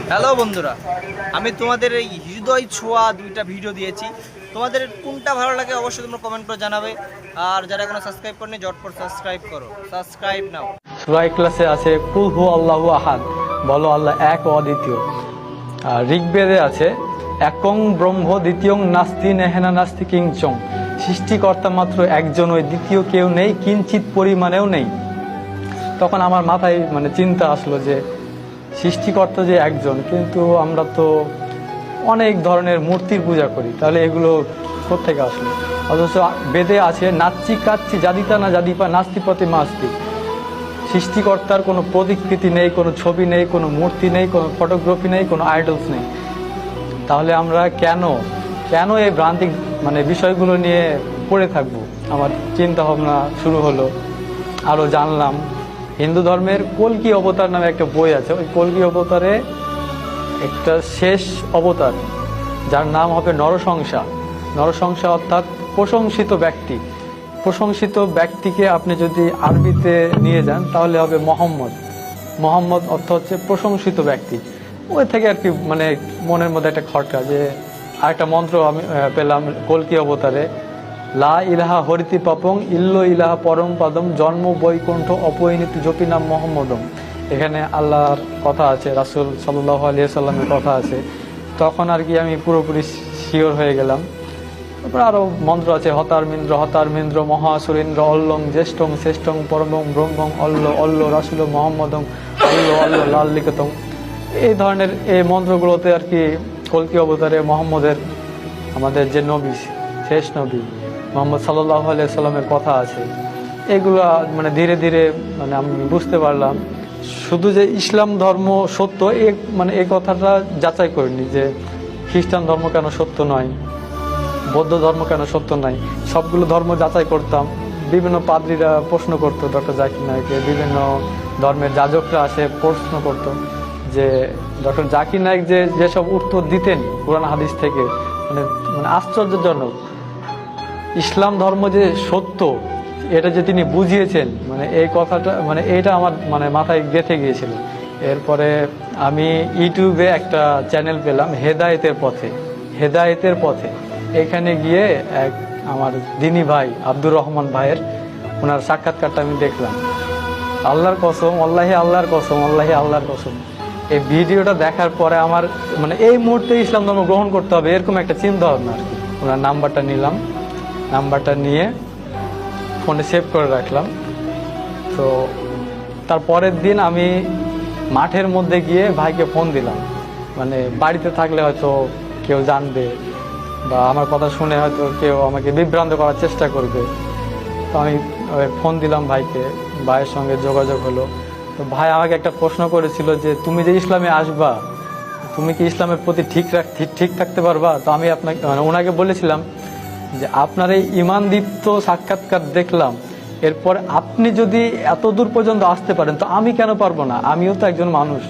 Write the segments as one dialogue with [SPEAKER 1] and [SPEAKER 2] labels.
[SPEAKER 1] Hello বন্ধুরা, আমি তোমাদের এই হৃদয় ছোঁয়া দুইটা ভিডিও দিয়েছি। তোমাদের কোনটা ভালো লাগে অবশ্যই তোমরা কমেন্ট করে জানাবে। আর যারা এখনো সাবস্ক্রাইব করনি ঝটপট সাবস্ক্রাইব করো, সাবস্ক্রাইব নাও।
[SPEAKER 2] সূরা ইখলাসে আছে কুল হু আল্লাহু আহাদ, বলো আল্লাহ এক ও অদ্বিতীয়। আর ঋগ্বেদে আছে একং ব্রহ্ম দ্বিতীয়ং নাস্তি নেহেনা নাস্তি কিংচং, সৃষ্টিকর্তা মাত্র একজন, ওই দ্বিতীয় কেউ নেই, কিঞ্চিত পরিমাণেও নেই। তখন আমার মাথায় চিন্তা আসলো যে সৃষ্টিকর্তা যে একজন, কিন্তু আমরা তো অনেক ধরনের মূর্তির পূজা করি, তাহলে এগুলো কোত্থেকে আসলো? অথচ বেদে আছে নাচ্চি কাচ্চি জাদিতা না জাদিপা নাস্তিপতি মাস্তি, সৃষ্টিকর্তার কোনো প্রতিকৃতি নেই, কোনো ছবি নেই, কোনো মূর্তি নেই, কোনো ফটোগ্রাফি নেই, কোনো আইডলস নেই। তাহলে আমরা কেন এই ভ্রান্তিক বিষয়গুলো নিয়ে পড়ে থাকবো? আমার চিন্তা ভাবনা শুরু হলো, আরও জানলাম। হিন্দু ধর্মের কল্কি অবতার নামে একটা বই আছে, ওই কল্কি অবতারে একটা শেষ অবতার যার নাম হবে নরসংসা অর্থাৎ প্রশংসিত ব্যক্তি। প্রশংসিত ব্যক্তিকে আপনি যদি আরবিতে নিয়ে যান তাহলে হবে মোহাম্মদ অর্থ হচ্ছে প্রশংসিত ব্যক্তি। ওই থেকে আর কি মনের মধ্যে একটা খটকা, যে আরেকটা মন্ত্র আমি পেলাম কল্কি অবতারে, লা ইলাহা হরিতি পাপং ইল্লো ইলাহা পরম পাদম জন্ম বৈকুণ্ঠ অপরিণীতি জপি নাম মোহাম্মদম। এখানে আল্লাহর কথা আছে, রাসূল সাল্লাল্লাহু আলাইহি সাল্লামের কথা আছে। তখন আর কি আমি পুরোপুরি শিওর হয়ে গেলাম। তারপর আরও মন্ত্র আছে হতারমিন্দ্র মহাসুরেন্দ্র অল্লং জ্যেষ্ঠং শ্রেষ্ঠং পরমং ব্রহ্মং অল্ল রাসূল মোহাম্মদং অল্ল লাল লিখিতং। এই ধরনের এই মন্ত্রগুলোতে আর কি কল্কি অবতারে মোহাম্মদের, আমাদের যে নবী, শেষ নবী মুহাম্মদ সাল্লাল্লাহু আলাইহি সাল্লামের কথা আছে। এগুলো ধীরে ধীরে আমি বুঝতে পারলাম শুধু যে ইসলাম ধর্ম সত্য এই কথাটা যাচাই করিনি, যে খ্রিস্টান ধর্ম কেন সত্য নয়, বৌদ্ধ ধর্ম কেন সত্য নয়। সবগুলো ধর্ম যাচাই করতাম। বিভিন্ন পাদ্রীরা প্রশ্ন করতো ডক্টর জাকির নায়েককে, বিভিন্ন ধর্মের যাজকরা আসে প্রশ্ন করতো যে ডক্টর জাকির নায়েক যেসব উত্তর দিতেন কোরআন হাদিস থেকে, আশ্চর্যজনক। ইসলাম ধর্ম যে সত্য এটা যে তিনি বুঝিয়েছেন, এই কথাটা এইটা আমার মাথায় গেঁথে গিয়েছিল। এরপরে আমি ইউটিউবে একটা চ্যানেল পেলাম হেদায়েতের পথে। এখানে গিয়ে এক আমার দিনী ভাই আব্দুর রহমান ভাইয়ের ওনার সাক্ষাৎকারটা আমি দেখলাম। আল্লাহর কসম, আল্লাহর কসম, এই ভিডিওটা দেখার পরে আমার এই মুহূর্তে ইসলাম ধর্ম গ্রহণ করতে হবে এরকম একটা চিন্তা ভাবনা আর কি। ওনার নাম্বারটা নিলাম, নাম্বারটা নিয়ে ফোনে সেভ করে রাখলাম। তো তার পরের দিন আমি মাঠের মধ্যে গিয়ে ভাইকে ফোন দিলাম। বাড়িতে থাকলে হয়তো কেউ জানবে বা আমার কথা শুনে হয়তো কেউ আমাকে বিভ্রান্ত করার চেষ্টা করবে। তো আমি ফোন দিলাম ভাইকে, ভাইয়ের সঙ্গে যোগাযোগ হলো। তো ভাই আমাকে একটা প্রশ্ন করেছিল যে তুমি যে ইসলামে আসবা, তুমি কি ইসলামের প্রতি ঠিক থাকতে পারবা? তো আমি আপনাকে ওনাকে বলেছিলাম যে আপনার এই ঈমানদীপ্ত সাক্ষাৎকার দেখলাম, এরপর আপনি যদি এত দূর পর্যন্ত আসতে পারেন তো আমি কেন পারবো না? আমিও তো একজন মানুষ।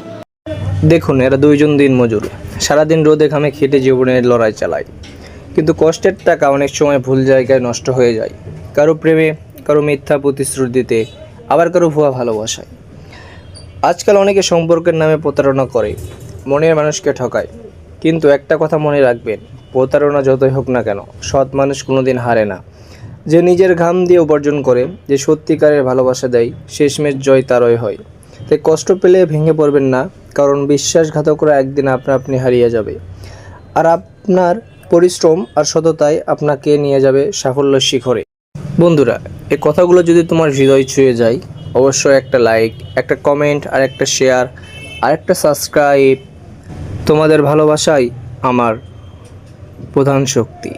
[SPEAKER 1] দেখুন, এরা দুইজন দিনমজুর, সারাদিন রোদে ঘামে খেটে জীবনের লড়াই চালায়, কিন্তু কষ্টের টাকা অনেক সময় ভুল জায়গায় নষ্ট হয়ে যায়। কারো প্রেমে, কারো মিথ্যা প্রতিশ্রুতিতে, আবার কারো ভুয়া ভালোবাসায়। আজকাল অনেকে সম্পর্কের নামে প্রতারণা করে, মনের মানুষকে ঠকায়। কিন্তু একটা কথা মনে রাখবেন, প্রতারণা যতই হোক না কেন, সৎ মানুষ কোনোদিন হারে না। যে নিজের ঘাম দিয়ে উপার্জন করে, যে সত্যিকারের ভালোবাসা দেয়, শেষমেশ জয় তারই হয়। তাই কষ্ট পেলে ভেঙে পড়বেন না, কারণ বিশ্বাসঘাতকরা একদিন আপনি হারিয়ে যাবে। আর আপনার পরিশ্রম আর সততাই আপনাকে নিয়ে যাবে সাফল্যের শিখরে। বন্ধুরা, এই কথাগুলো যদি তোমার হৃদয় ছুঁয়ে যায়, অবশ্যই একটা লাইক, একটা কমেন্ট, আর একটা শেয়ার, আর একটা সাবস্ক্রাইব। তোমাদের ভালোবাসাই আমার প্রধান শক্তি।